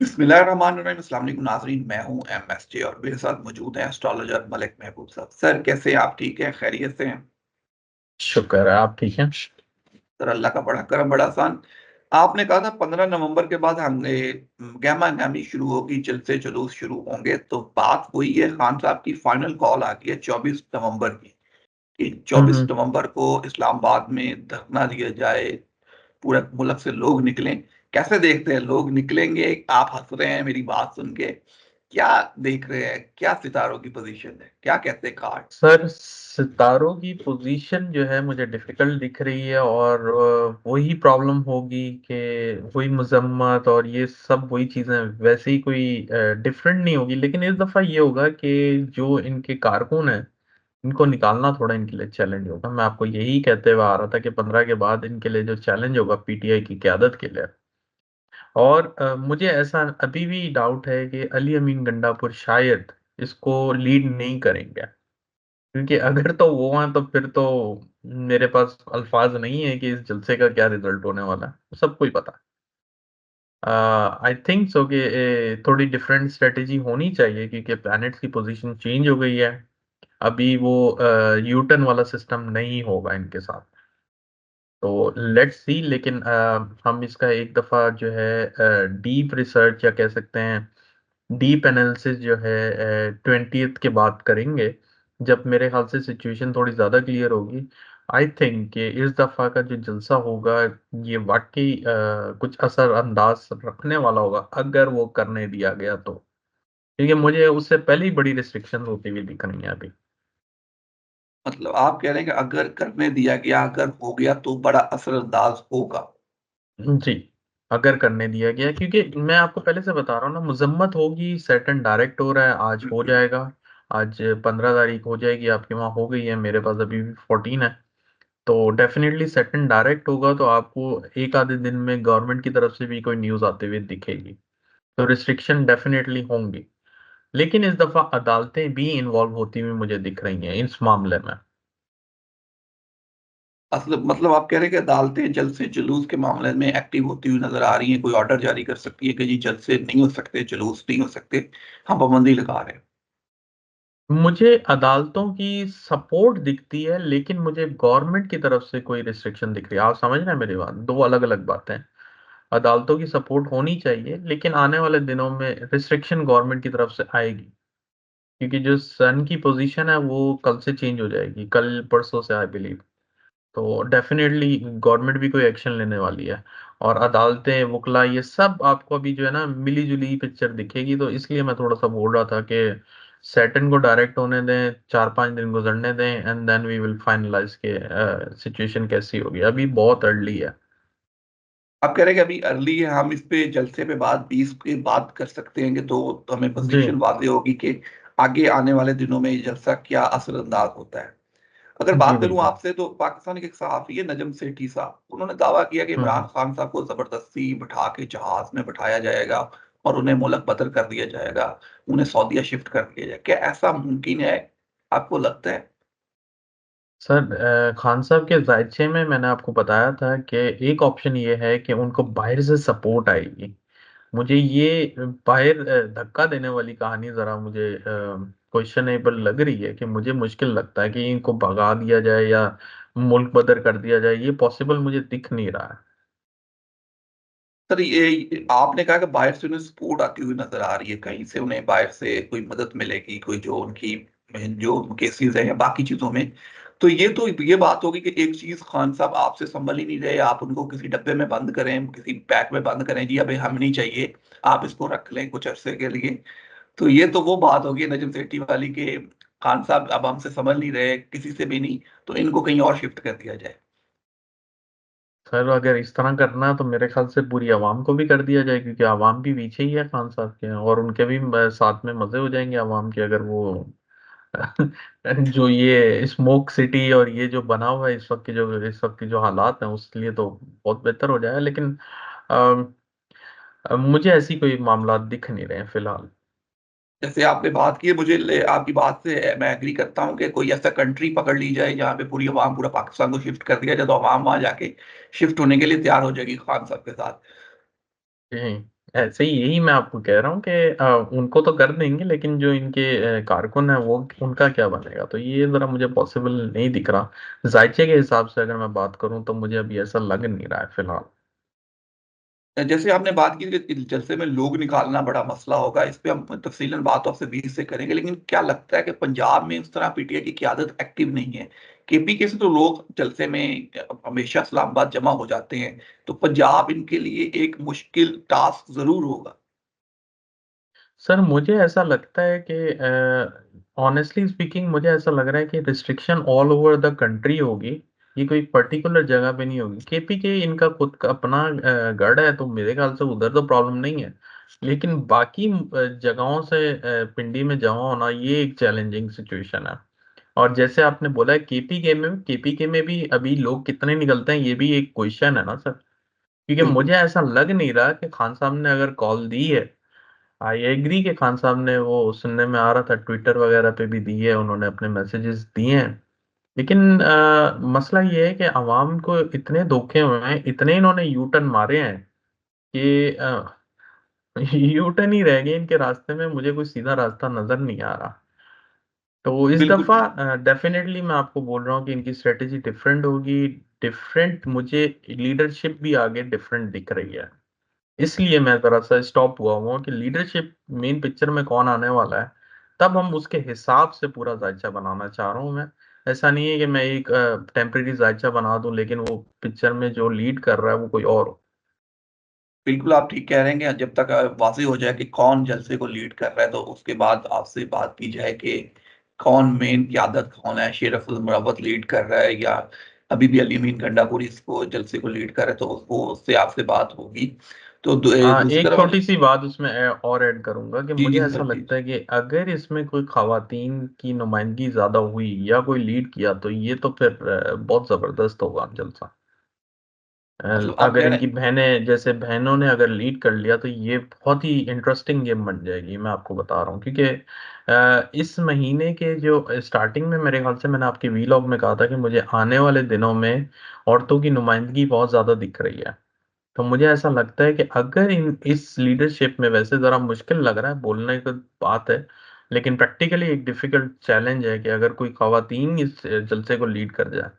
बिस्मिल्लाहिर्रहमानिर्रहीम। अस्सलाम वालेकुम नाज़रीन, मैं हूँ एमएसजे और मेरे साथ मौजूद हैं एस्ट्रोलॉजर मलिक महबूब साहब। सर कैसे हैं आप? ठीक हैं? खैरियत से हैं? शुक्र है, आप ठीक हैं? सर अल्लाह का बड़ा करम, बड़ा एहसान। आपने कहा था 15 नवंबर के बाद हमने गहमा-गहमी शुरू होगी, जलसे-जुलूस शुरू होंगे, तो बात वही है। खान साहब की फाइनल कॉल आ गई है 24 नवंबर की, कि हुँ, 24 हुँ। नवंबर को इस्लामाबाद में धरना दिया जाए, पूरे मुल्क से लोग निकलें। कैसे देखते हैं लोग निकलेंगे? आप हँस रहे हैं मेरी बात सुन के। क्या देख रहे हैं? क्या सितारों की पोज़ीशन है? क्या कहते हैं कार्ड? सर, सितारों की पोज़ीशन जो है मुझे डिफ़िकल्ट दिख रही है और वही प्रॉब्लम होगी कि वही मज़म्मत और ये सब वही चीज़ें वैसे ही कोई डिफ़रेंट नहीं होगी। लेकिन इस दफ़ा ये होगा कि जो इनके कारकुन हैं, इनको निकालना थोड़ा इनके लिए चैलेंज होगा। मैं आपको यही कहते हुए आ रहा था कि 15 के बाद इनके लिए जो चैलेंज होगा पीटीआई की क़यादत के लिए। और मुझे ऐसा अभी भी डाउट है कि अली अमीन गंडापुर शायद इसको लीड नहीं करेंगे। क्योंकि अगर तो वो हैं तो फिर तो मेरे पास अल्फ़ाज़ नहीं है कि इस जलसे का क्या रिज़ल्ट होने वाला है, सबको ही पता है। आई थिंक सो कि थोड़ी डिफरेंट स्ट्रैटेजी होनी चाहिए क्योंकि प्लैनेट्स की पोज़ीशन चेंज हो गई है। अभी वो यू टर्न वाला सिस्टम नहीं होगा इनके साथ। तो लेट्स सी लेकिन हम इसका एक दफ़ा जो है डीप रिसर्च या कह सकते हैं डीप एनालिसिस जो है 20th के बाद करेंगे, जब मेरे ख़्याल से सिचुएशन थोड़ी ज़्यादा क्लियर होगी। आई थिंक कि इस दफ़ा का जो जलसा होगा, ये वाक़ई कुछ असर-अंदाज़ रखने वाला होगा, अगर वो करने दिया गया तो। क्योंकि मुझे उससे पहले ही बड़ी रिस्ट्रिक्शंस होती हुई दिख रही हैं अभी। मतलब आप कह रहे हैं कि अगर करने दिया गया, अगर हो गया तो बड़ा असरअंदाज़ होगा। जी, अगर करने दिया गया क्योंकि मैं आपको पहले से बता रहा हूँ ना, मज़म्मत होगी, सैटर्न डायरेक्ट हो रहा है, आज हो जाएगा। आज 15 तारीख हो जाएगी, आपके वहाँ हो गई है, मेरे पास अभी भी 14 है। तो डेफ़िनिटली सैटर्न डायरेक्ट होगा तो आपको 1 आधे दिन में गवर्नमेंट की तरफ से भी कोई न्यूज़ आते हुए दिखेगी। तो रिस्ट्रिक्शन डेफ़िनिटली होंगी। लेकिन इस दफ़ा अदालतें भी इन्वॉल्व होती हुई मुझे दिख रही हैं इस मामले में। मतलब आप कह रहे हैं कि अदालतें जलसे-जुलूस के मामले में एक्टिव होती हुई नज़र आ रही हैं, कोई ऑर्डर जारी कर सकती है कि जी जलसे नहीं हो सकते, जुलूस नहीं हो सकते, हम पाबंदी लगा रहे हैं। मुझे अदालतों की सपोर्ट दिखती है, लेकिन मुझे गवर्नमेंट की तरफ से कोई रिस्ट्रिक्शन दिख रही है। आप समझ रहे हैं मेरी बात? 2 अलग-अलग बातें हैं। अदालतों की सपोर्ट होनी चाहिए, लेकिन आने वाले दिनों में रिस्ट्रिक्शन गवर्नमेंट की तरफ से आएगी। क्योंकि जो सन की पोज़ीशन है, वो कल से चेंज हो जाएगी, कल-परसों से आई बिलीव। तो डेफ़िनेटली गवर्नमेंट भी कोई एक्शन लेने वाली है और अदालतें, वकला ये सब आपको अभी जो है ना मिली-जुली पिक्चर दिखेगी, तो इसलिए मैं थोड़ा-सा बोल रहा था कि सैटर्न को डायरेक्ट होने दें, 4-5 दिन गुज़रने दें and then we will finalize कि सिचुएशन कैसी होगी। अभी बहुत अर्ली है। आप कह रहे हैं कि अभी अर्ली है, हम इस पे जलसे पे बात 20 के बाद कर सकते हैं कि तो हमें जी। पोज़ीशन वाज़ेह होगी कि आगे आने वाले दिनों में ये जलसा क्या असरअंदाज़ होता है। अगर जी, बात करूँ बिल्कुल। आपसे तो पाकिस्तान के एक सहाफ़ी है नजम सेठी साहब, उन्होंने दावा किया कि हुँ, इमरान हुँ। खान साहब को ज़बरदस्ती बिठा के जहाज़ में बिठाया जाएगा और उन्हें मुल्क बदर कर दिया जाएगा, उन्हें सऊदीया शिफ्ट कर दिया जाएगा। क्या ऐसा मुमकिन है? आपको लगता है? सर खान साहब के ज़ायचे में मैंने आपको बताया था कि एक ऑप्शन ये है कि उनको बाहर से सपोर्ट आएगी। मुझे ये बाहर धक्का देने वाली कहानी ज़रा मुझे क्वेश्चनेबल लग रही है कि मुझे मुश्किल लगता है कि इनको भगा दिया जाए या मुल्क बदर कर दिया जाए, ये पॉसिबल मुझे दिख नहीं रहा है। सर ये आपने कहा कि बाहर से उन्हें सपोर्ट आती हुई नज़र आ रही है, कहीं से उन्हें बाहर से कोई मदद मिलेगी, कोई जो उनकी जो केसेज़ हैं या बाकी चीज़ों में। तो ये बात होगी कि एक चीज़ खान साहब आपसे सँभल ही नहीं रहे, आप उनको किसी डब्बे में बंद करें, किसी पैक में बंद करें, जी अभी हमें नहीं चाहिए, आप इसको रख लें कुछ अरसे के लिए। तो ये तो वो बात होगी नजम सेठी वाली कि खान साहब अब हमसे सँभल नहीं रहे, किसी से भी नहीं, तो इनको कहीं और शिफ्ट कर दिया जाए। सर अगर इस तरह करना है तो मेरे ख़्याल से पूरी अवाम को भी कर दिया जाए क्योंकि अवाम भी पीछे ही है खान साहब के और उनके भी साथ में मज़े हो जाएँगे अवाम के अगर वो जो ये स्मोक सिटी और ये जो बना हुआ है इस वक़्त के जो हालात हैं उसके लिए तो बहुत बेहतर हो जाएगा लेकिन अ मुझे ऐसी कोई मामलात दिख नहीं रहे हैं फ़िलहाल। जैसे आपने बात की है, मुझे ले आपकी बात से मैं एग्री करता हूँ कि कोई ऐसा कंट्री पकड़ ली जाए जहाँ पे पूरी अवाम पूरा पाकिस्तान को शिफ्ट कर दिया जाए, तो अवाम वहाँ जाके शिफ्ट होने के लिए तैयार हो जाएगी खान साहब के साथ। जी। ऐसे ही यही मैं आपको कह रहा हूँ कि उनको तो कर देंगे, लेकिन जो इनके कारकुन है वो उनका क्या बनेगा, तो ये जरा मुझे पॉसिबल नहीं दिख रहा। जायचे के हिसाब से अगर मैं बात करूँ तो मुझे अभी ऐसा लग नहीं रहा है फिलहाल। जैसे आपने बात की कि जलसे में लोग निकालना बड़ा मसला होगा, इस पे हम तफसीलन बात आपसे 20 से करेंगे, लेकिन क्या लगता है कि पंजाब में उस तरह पीटीआई की क्यादत एक्टिव नहीं है? केपी के से तो लोग जलसे में हमेशा इस्लामाबाद जमा हो जाते हैं, तो पंजाब इनके लिए एक मुश्किल टास्क जरूर होगा। सर मुझे ऐसा लगता है कि ऑनेस्टली स्पीकिंग मुझे ऐसा लग रहा है कि restriction all over the country होगी, ये कोई पर्टिकुलर जगह पे नहीं होगी। केपी के इनका खुद का अपना गढ़ है, तो मेरे ख्याल से उधर तो प्रॉब्लम नहीं है। लेकिन बाकी जगहों से पिंडी में जमा होना ये एक चैलेंजिंग सिचुएशन है। और जैसे आपने बोला है केपी के में भी अभी लोग कितने निकलते हैं, ये भी एक क्वेश्चन है ना सर। क्योंकि बिल्कुल। मुझे ऐसा लग नहीं रहा कि खान साहब ने अगर कॉल दी है, आई एग्री के खान साहब ने, वो सुनने में आ रहा था ट्विटर वगैरह पे भी दी है, उन्होंने अपने मैसेजेस दिए हैं। लेकिन मसला ये है कि अवाम को इतने धोखे हुए हैं, इतने इन्होंने यू टर्न मारे हैं कि यू टर्न ही रह गए इनके रास्ते में, मुझे कोई सीधा रास्ता नजर नहीं आ रहा। तो इस बिल्कुल। दफा डेफिनेटली मैं आपको बोल रहा हूँ कि इनकी स्ट्रेटेजी डिफरेंट होगी। डिफरेंट मुझे लीडरशिप भी आगे डिफरेंट दिख रही है। इसलिए मैं जरा सा स्टॉप हुआ हूँ कि लीडरशिप मेन पिक्चर में कौन आने वाला है, तब हम उसके हिसाब से पूरा जायचा बनाना चाह रहा हूँ मैं। ऐसा नहीं है कि मैं एक टेम्परेरी जायचा बना दूं, लेकिन वो पिक्चर में जो लीड कर रहा है वो कोई और हो। बिल्कुल आप ठीक कह रहे हैं कि जब तक वाज़ेह हो जाए कि कौन जलसे को लीड कर रहा है, तो उसके बाद आपसे बात की जाए कि कौन मेन क़यादत कौन है, शेर अफजल मुरव्वत लीड कर रहा है या अभी भी अली अमीन गंडापुरी इसको जलसे को लीड कर रहे हैं, तो वो उससे आपसे बात होगी। तो दूसरी एक तरफ छोटी सी बात उसमें और ऐड करूंगा कि जी मुझे जी ऐसा सर जी। लगता है कि अगर इसमें कोई खवातीन की नुमाइंदगी ज्यादा हुई या कोई लीड किया, तो ये तो फिर बहुत जबरदस्त होगा जलसा। मतलब आप अगर कह रहे इनकी हैं। बहनें, जैसे बहनों ने अगर लीड कर लिया, तो ये बहुत ही इंटरेस्टिंग गेम बन जाएगी, मैं आपको बता रहा हूँ। क्योंकि इस महीने के जो स्टार्टिंग में मेरे ख्याल से मैंने आपके वीलॉग में कहा था कि मुझे आने वाले दिनों में औरतों की नुमाइंदगी बहुत ज्यादा दिख रही है। तो मुझे ऐसा लगता है कि अगर इन इस लीडरशिप में, वैसे जरा मुश्किल लग रहा है बोलने की बात है, लेकिन प्रैक्टिकली एक डिफिकल्ट चैलेंज है कि अगर कोई खवातीन इस जलसे को लीड कर जाए,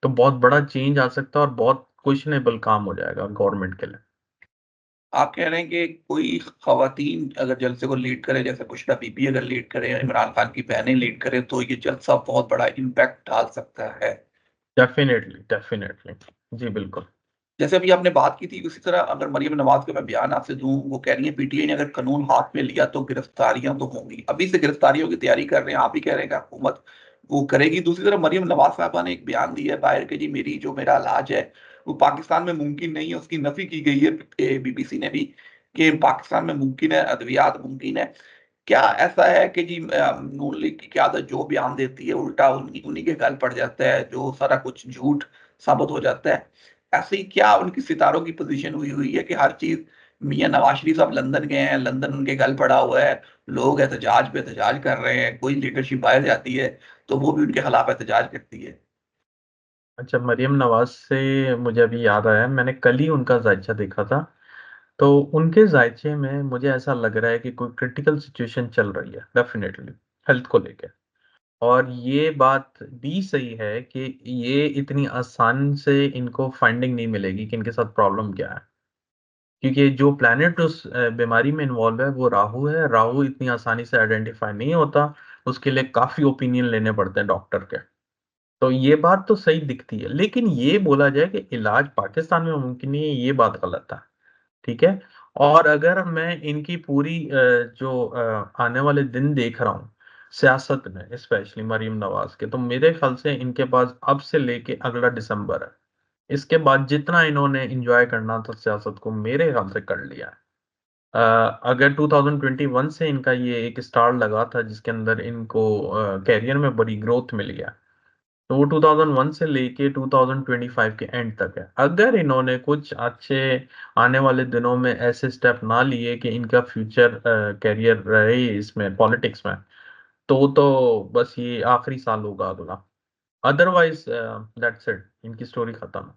तो बहुत बड़ा चेंज आ सकता है और बहुत क्वेश्चनेबल काम हो जाएगा गवर्नमेंट के लिए। आप कह रहे हैं कि कोई खवातीन अगर जलसे को लीड करे, जैसे बुशरा बीबी अगर लीड करे, इमरान खान की बहनें लीड करें, तो ये जलसा बहुत बड़ा इम्पैक्ट डाल सकता है। Definitely, definitely. जी बिल्कुल। जैसे अभी आपने बात की थी, उसी तरह अगर मरियम नवाज का मैं बयान आपसे दूं, वो कह रही है पीटीआई ने अगर कानून हाथ में लिया तो गिरफ्तारियां तो होंगी, अभी से गिरफ्तारियों की तैयारी कर रहे हैं, आप ही कह रहे हैं कि हुकूमत वो करेगी। दूसरी तरफ मरियम नवाज साहबा ने एक बयान दिया है बाहर के, जी मेरी जो मेरा इलाज है वो पाकिस्तान में मुमकिन नहीं है, उसकी नफी की गई है बीबीसी ने भी, कि पाकिस्तान में मुमकिन है, अद्वियात मुमकिन है। क्या ऐसा है कि जी नून लीग की क्यादत जो बयान देती है उल्टा उन्हीं उन्हीं के गल पड़ जाता है, जो सारा कुछ झूठ साबित हो जाता है? ऐसे ही क्या उनकी सितारों की पोजीशन हुई हुई है कि हर चीज, मियां नवाज शरीफ साहब लंदन गए हैं, लंदन उनके गल पड़ा हुआ है, लोग एहतजाज पे एहतजाज कर रहे हैं, कोई लीडरशिप बाहर जाती है तो वो भी उनके खिलाफ एहतजाज करती है। अच्छा, मरियम नवाज से मुझे अभी याद आया, मैंने कल ही उनका जायचा देखा था। तो उनके जायचे में मुझे ऐसा लग रहा है कि कोई क्रिटिकल सिचुएशन चल रही है डेफिनेटली, हेल्थ को लेके। और ये बात भी सही है कि ये इतनी आसान से इनको फाइंडिंग नहीं मिलेगी कि इनके साथ प्रॉब्लम क्या है। क्योंकि जो प्लैनेट उस बीमारी में इन्वॉल्व है वो राहु है। राहु इतनी आसानी से आइडेंटिफाई नहीं होता, उसके लिए काफी ओपिनियन लेने पड़ते हैं डॉक्टर के। तो ये बात तो सही दिखती है, लेकिन ये बोला जाए कि इलाज पाकिस्तान में मुमकिन नहीं है, ये बात गलत है। ठीक है। और अगर मैं इनकी पूरी जो आने वाले दिन देख रहा हूँ सियासत में, स्पेशली मरीम नवाज के, तो मेरे ख्याल से इनके पास अब से लेके अगला दिसंबर है। इसके बाद जितना इन्होंने एंजॉय करना था सियासत को, मेरे ख्याल से कर लिया है। अगर 2021 से इनका ये एक स्टार लगा था जिसके अंदर इनको कैरियर में बड़ी ग्रोथ मिल गया, तो वो 2001 से लेके 2025 के एंड तक है। अगर इन्होंने कुछ अच्छे आने वाले दिनों में ऐसे स्टेप ना लिए कि इनका फ्यूचर कैरियर रहे इसमें, पॉलिटिक्स में, तो बस ये आखिरी साल होगा अगला। अदरवाइज दैट्स इट, इनकी स्टोरी खत्म है।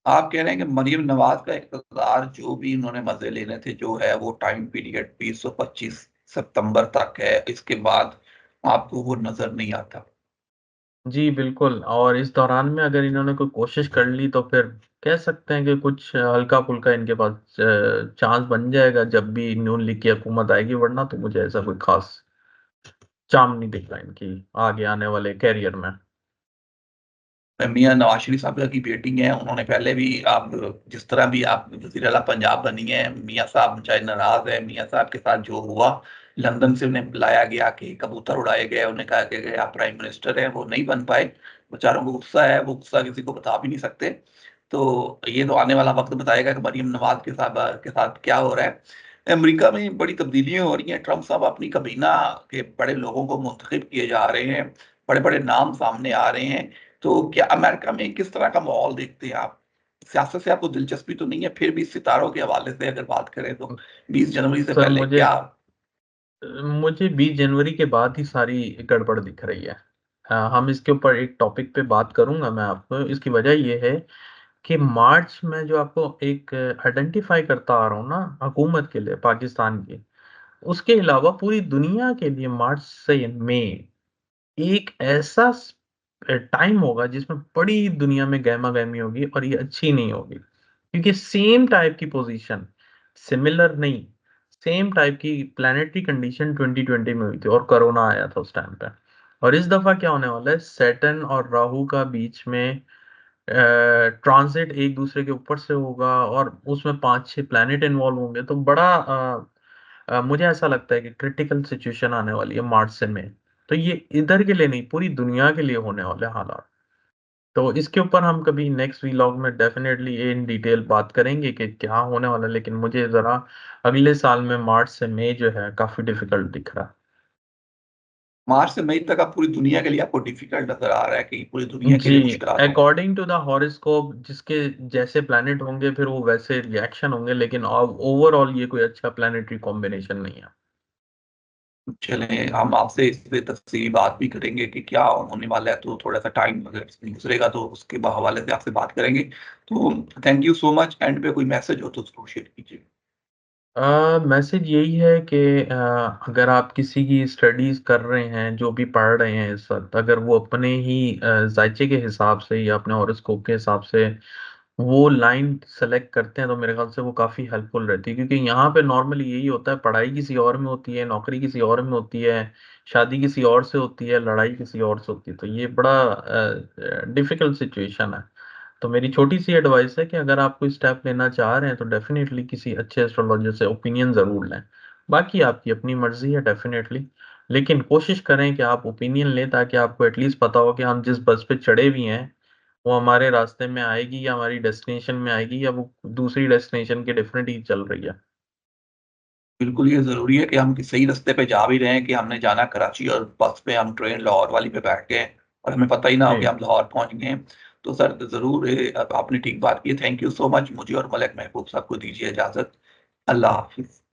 आप कह रहे हैं कि मरियम नवाज का इक़्तिदार जो भी उन्होंने मजे लेने थे, जो है वो टाइम पीरियड 2025 सितंबर तक है, इसके बाद आपको वो नजर नहीं आता। जी, बिल्कुल। और इस दौरान में अगर इन्होंने कोई कोशिश कर ली तो फिर कह सकते हैं कि कुछ हल्का-फुल्का इनके पास चांस बन जाएगा जब भी नून लीग की हुकूमत आएगी, वरना तो मुझे ऐसा कोई ख़ास चार्म नहीं दिख रहा इनकी आगे आने वाले करियर में। मियां नवाज शरीफ साहब की बेटी हैं, उन्होंने पहले भी, आप जिस तरह भी आप वज़ीर आला पंजाब बनी है, मियां साहब चाहे नाराज है, मियां साहब के साथ जो हुआ, लंदन से उन्हें बुलाया गया कि कबूतर उड़ाए गए, उन्हें कहा कि आप प्राइम मिनिस्टर हैं, वो नहीं बन पाए। बेचारों को गुस्सा है, वो गुस्सा किसी को बता भी नहीं सकते। तो ये तो आने वाला वक्त बताएगा कि मरियम नवाज के साथ क्या हो रहा है। अमेरिका में बड़ी तब्दीलियां हो रही हैं, ट्रंप साहब अपनी काबीना के बड़े लोगों को मुंतखब किए जा रहे हैं, बड़े बड़े नाम सामने आ रहे हैं। तो क्या अमेरिका में किस तरह का माहौल देखते हैं आप? सियासत से आपको दिलचस्पी तो नहीं है, फिर भी सितारों के हवाले से अगर बात करें तो 20 जनवरी से सर पहले मुझे क्या? मुझे 20 जनवरी के बाद ही सारी गड़बड़ दिख रही है। हम इसके ऊपर एक टॉपिक पे बात करूँगा मैं आपको। इसकी वजह ये है कि मार्च में जो आपको एक आइडेंटिफ़ाई करता आ रहा हूँ ना हुकूमत के लिए पाकिस्तान की, उसके अलावा पूरी दुनिया के लिए मार्च से मई एक ऐसा टाइम होगा जिसमें बड़ी दुनिया में गहमा-गहमी होगी और ये अच्छी नहीं होगी। क्योंकि सेम टाइप की पोज़ीशन, सिमिलर नहीं, सेम टाइप की प्लैनेटरी कंडीशन 2020 में हुई थी और कोरोना आया था उस टाइम पे। और इस दफ़ा क्या होने वाला है, सैटर्न और राहु का बीच में ट्रांज़िट एक दूसरे के ऊपर से होगा और उसमें 5-6 प्लैनेट इन्वॉल्व होंगे, तो बड़ा मुझे ऐसा लगता है कि क्रिटिकल सिचुएशन आने वाली है मार्च से मई। तो ये इधर के लिए नहीं, पूरी दुनिया के लिए होने वाले हालात। तो इसके ऊपर हम कभी नेक्स्ट व्लॉग में डेफ़िनेटली इन डिटेल बात करेंगे कि क्या होने वाला है, लेकिन मुझे ज़रा अगले साल में मार्च से मई जो है काफ़ी डिफ़िकल्ट दिख रहा है। मार्च से मई तक आप पूरी दुनिया के लिए आपको डिफिकल्ट नजर आ रहा है कि पूरी दुनिया के जी, लिए मुश्किलात होंगी? अकॉर्डिंग टू द हॉरोस्कोप जिसके जैसे प्लैनेट होंगे फिर वो वैसे रिएक्शन होंगे, लेकिन ओवरऑल ये कोई अच्छा प्लैनेटरी कॉम्बिनेशन नहीं है। चलें, हम आपसे इस पे तफसीली बात भी करेंगे कि क्या होने वाला है, तो थोड़ा सा टाइम अगर गुजरेगा तो उसके हवाले से आपसे बात करेंगे। तो thank you so much. And पे कोई मैसेज हो तो जरूर शेयर कीजिए। मैसेज यही है कि अगर आप किसी की स्टडीज़ कर रहे हैं, जो भी पढ़ रहे हैं इस वक़्त, अगर वो अपने ही ज़ायचे के हिसाब से या अपने हॉरोस्कोप के हिसाब से वो लाइन सेलेक्ट करते हैं, तो मेरे ख़्याल से वो काफ़ी हेल्पफुल रहती है। क्योंकि यहाँ पे नॉर्मली यही होता है, पढ़ाई किसी और में होती है, नौकरी किसी और में होती है, शादी किसी और से होती है, लड़ाई किसी और से होती है। तो ये बड़ा डिफ़िकल्ट सिचुएशन है। तो मेरी छोटी-सी एडवाइस है कि अगर आप कोई स्टेप लेना चाह रहे हैं, तो डेफ़िनेटली किसी अच्छे एस्ट्रोलॉजर से ओपिनियन ज़रूर लें। बाकी आपकी अपनी मर्ज़ी है डेफ़िनेटली, लेकिन कोशिश करें कि आप ओपिनियन लें ताकि आपको एट लीस्ट पता हो कि हम जिस बस पे चढ़े भी हैं, वो हमारे रास्ते में आएगी या हमारी डेस्टिनेशन में आएगी या वो दूसरी डेस्टिनेशन के डिफरेंट ही चल रही है। बिल्कुल, ये ज़रूरी है कि हम कि सही रास्ते पे जा भी रहे हैं, कि हमने जाना कराची और बस में हम ट्रेन लाहौर वाली पे बैठ गए हैं और हमें पता ही ना हो कि जी। हम लाहौर पहुँच गए हैं। तो सर ज़रूर, आपने ठीक बात की है। Thank you so much. मुझे और मलिक महबूब साहब को दीजिए इजाज़त। अल्लाह हाफ़िज़।